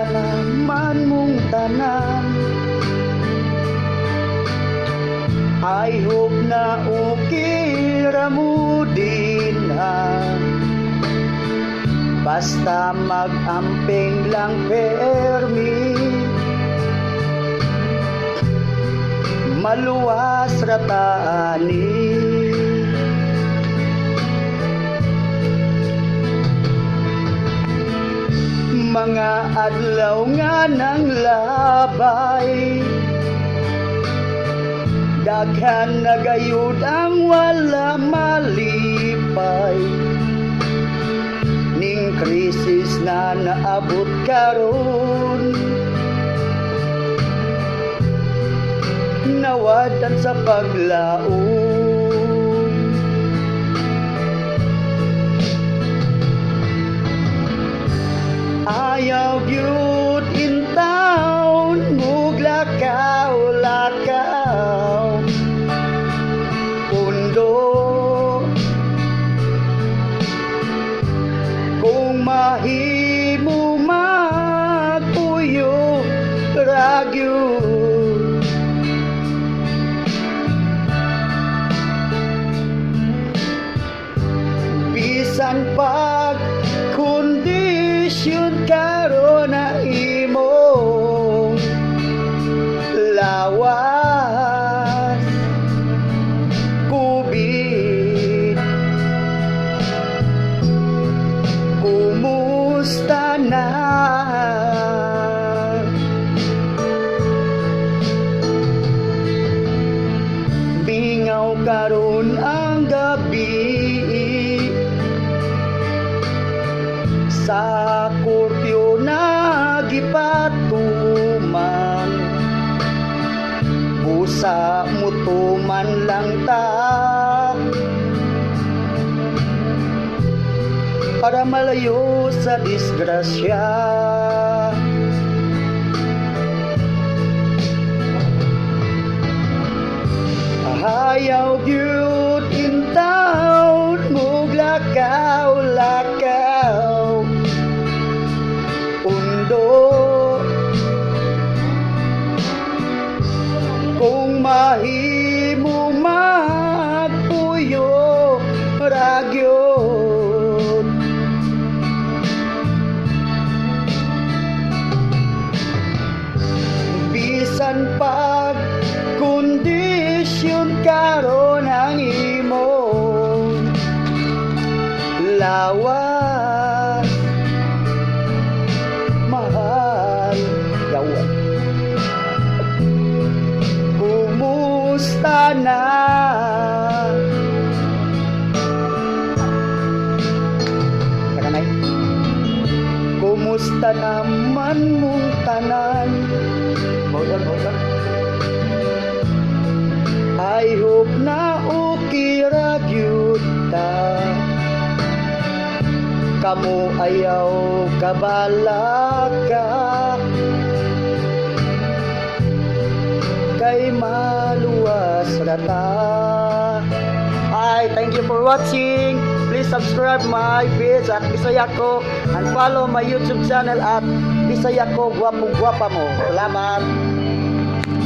naman mong tanan. I hope na okay ra mo din basta mag-amping lang permi. Maluwas ra taani. Mga adlaw nga ng labay, daghan na gayud ang wala malipay. Ning krisis na naabot karon, nawadan sa paglaom. Ayaw gyud in town, muglakaw-lakaw, pundo. Kung mahimo magpuyo ragyo, bisan pag kondisyon karon na imong lawas kubit. Kumusta na? Bingaw karon ang gabi, sa kurtyo na gipatuman, busa mutuman lang ta para malayo sa disgrasya. Ayaw gyud in town, muglakaw-lakaw, undo. Kung mahimo magpuyo ragyod, bisan pag kondisyon karon ang imong lawas, mahal yawan. Kumusta na? Karanay, kumusta naman mong tanan? Bawdan. I hope na okay ra gyud ta. Kamu ayaw kabalaka, kay maluwas ra ta. Hi, thank you for watching. Please subscribe my page at Bisaya Ko and follow my YouTube channel at Bisaya Ko Gwapo Gwapa Mo. Salamat.